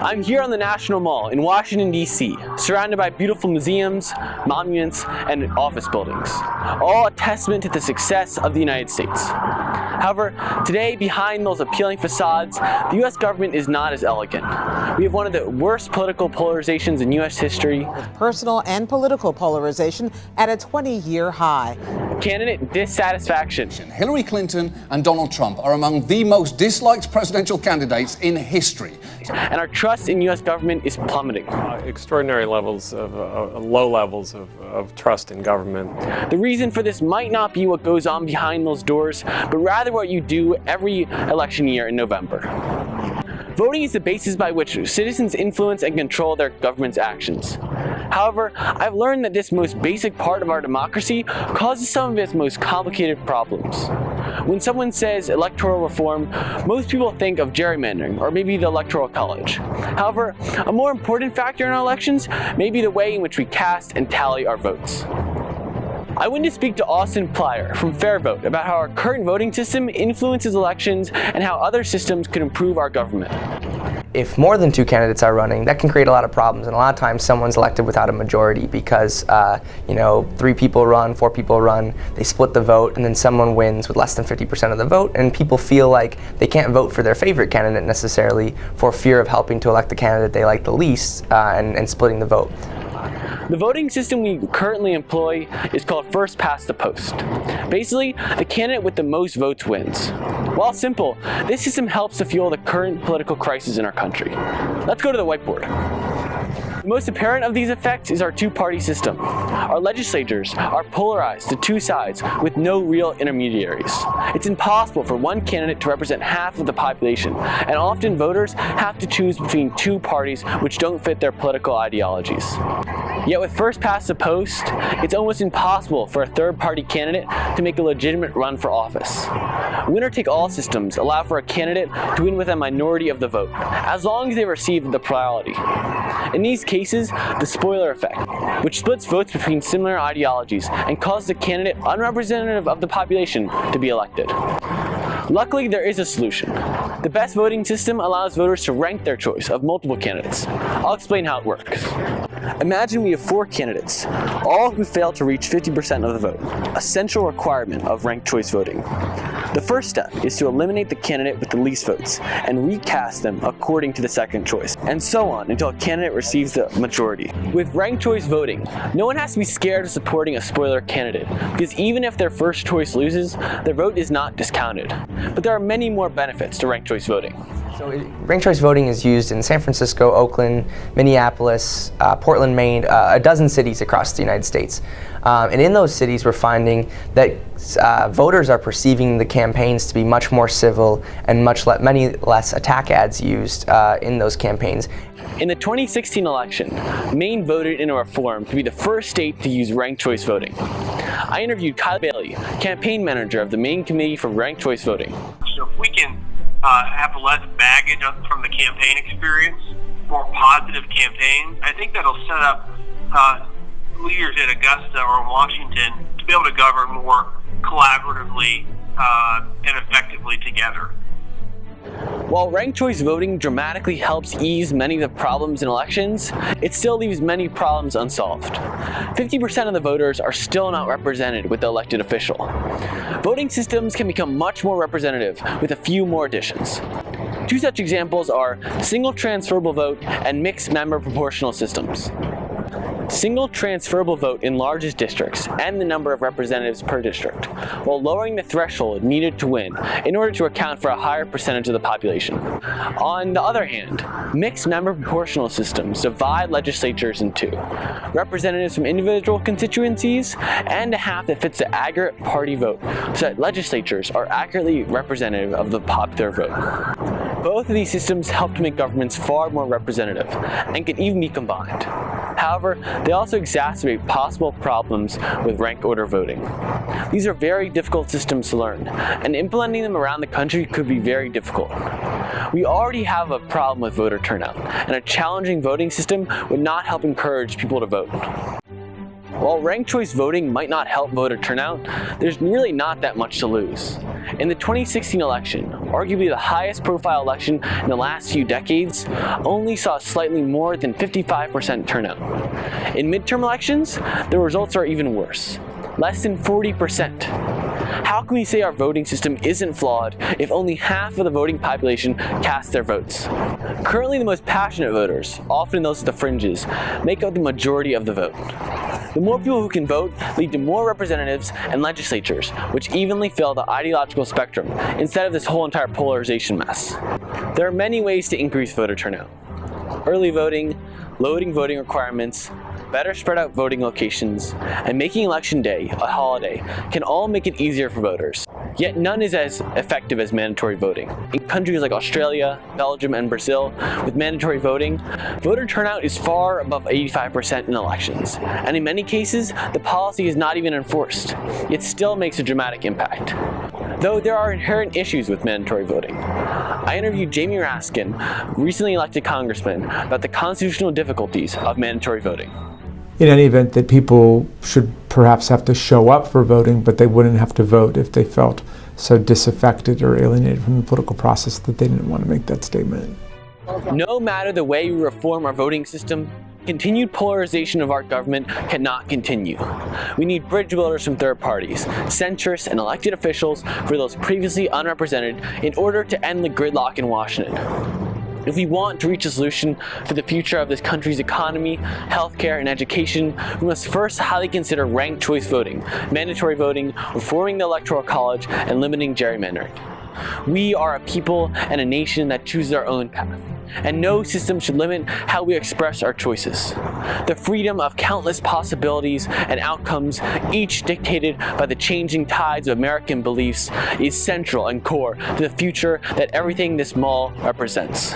I'm here on the National Mall in Washington, D.C., surrounded by beautiful museums, monuments, and office buildings, all a testament to the success of the United States. However, today, behind those appealing facades, the U.S. government is not as elegant. We have one of the worst political polarizations in U.S. history. With personal and political polarization at a 20-year high. Candidate dissatisfaction. Hillary Clinton and Donald Trump are among the most disliked presidential candidates in history. And our trust in U.S. government is plummeting. Extraordinary levels of low levels of trust in government. The reason for this might not be what goes on behind those doors, but rather what you do every election year in November. Voting is the basis by which citizens influence and control their government's actions. However, I've learned that this most basic part of our democracy causes some of its most complicated problems. When someone says electoral reform, most people think of gerrymandering or maybe the Electoral College. However, a more important factor in our elections may be the way in which we cast and tally our votes. I went to speak to Austin Plyer from Fair Vote about how our current voting system influences elections and how other systems could improve our government. If more than two candidates are running, that can create a lot of problems, and a lot of times someone's elected without a majority because 3 people run, 4 people run, they split the vote, and then someone wins with less than 50% of the vote, and people feel like they can't vote for their favorite candidate necessarily for fear of helping to elect the candidate they like the least and splitting the vote. The voting system we currently employ is called first past the post. Basically, the candidate with the most votes wins. While simple, this system helps to fuel the current political crisis in our country. Let's go to the whiteboard. The most apparent of these effects is our two-party system. Our legislatures are polarized to two sides with no real intermediaries. It's impossible for one candidate to represent half of the population, and often voters have to choose between two parties which don't fit their political ideologies. Yet with first past the post, it's almost impossible for a third-party candidate to make a legitimate run for office. Winner-take-all systems allow for a candidate to win with a minority of the vote, as long as they receive the plurality. In these cases, the spoiler effect, which splits votes between similar ideologies and causes a candidate unrepresentative of the population to be elected. Luckily, there is a solution. The best voting system allows voters to rank their choice of multiple candidates. I'll explain how it works. Imagine we have 4 candidates, all who fail to reach 50% of the vote, a central requirement of ranked choice voting. The first step is to eliminate the candidate with the least votes and recast them according to the second choice, and so on until a candidate receives the majority. With ranked choice voting, no one has to be scared of supporting a spoiler candidate, because even if their first choice loses, their vote is not discounted. But there are many more benefits to ranked choice voting. So ranked choice voting is used in San Francisco, Oakland, Minneapolis, Portland, Maine, a dozen cities across the United States. And in those cities, we're finding that voters are perceiving the campaigns to be much more civil and many less attack ads used in those campaigns. In the 2016 election, Maine voted in a reform to be the first state to use ranked choice voting. I interviewed Kyle Bailey, campaign manager of the Maine Committee for Ranked Choice Voting. So if we can have less baggage from the campaign experience, more positive campaigns, I think that'll set up leaders in Augusta or in Washington to be able to govern more collaboratively and effectively together. While ranked choice voting dramatically helps ease many of the problems in elections, it still leaves many problems unsolved. 50% of the voters are still not represented with the elected official. Voting systems can become much more representative with a few more additions. 2 such examples are single transferable vote and mixed member proportional systems. Single transferable vote enlarges districts and the number of representatives per district, while lowering the threshold needed to win in order to account for a higher percentage of the population. On the other hand, mixed member proportional systems divide legislatures in 2, representatives from individual constituencies and a half that fits the aggregate party vote, so that legislatures are accurately representative of the popular vote. Both of these systems help to make governments far more representative and can even be combined. However, they also exacerbate possible problems with rank order voting. These are very difficult systems to learn, and implementing them around the country could be very difficult. We already have a problem with voter turnout, and a challenging voting system would not help encourage people to vote. While ranked choice voting might not help voter turnout, there's really not that much to lose. In the 2016 election, arguably the highest profile election in the last few decades, only saw slightly more than 55% turnout. In midterm elections, the results are even worse, less than 40%. How can we say our voting system isn't flawed if only half of the voting population cast their votes? Currently, the most passionate voters, often those at the fringes, make up the majority of the vote. The more people who can vote lead to more representatives and legislatures, which evenly fill the ideological spectrum instead of this whole entire polarization mess. There are many ways to increase voter turnout. Early voting, loading voting requirements, better spread out voting locations, and making election day a holiday can all make it easier for voters. Yet none is as effective as mandatory voting. In countries like Australia, Belgium, and Brazil, with mandatory voting, voter turnout is far above 85% in elections, and in many cases, the policy is not even enforced. It still makes a dramatic impact. Though there are inherent issues with mandatory voting. I interviewed Jamie Raskin, recently elected congressman, about the constitutional difficulties of mandatory voting. In any event, that people should perhaps have to show up for voting, but they wouldn't have to vote if they felt so disaffected or alienated from the political process that they didn't want to make that statement. No matter the way we reform our voting system, continued polarization of our government cannot continue. We need bridge builders from third parties, centrists, and elected officials for those previously unrepresented in order to end the gridlock in Washington. If we want to reach a solution for the future of this country's economy, healthcare, and education, we must first highly consider ranked choice voting, mandatory voting, reforming the Electoral College, and limiting gerrymandering. We are a people and a nation that chooses our own path, and no system should limit how we express our choices. The freedom of countless possibilities and outcomes, each dictated by the changing tides of American beliefs, is central and core to the future that everything this mall represents.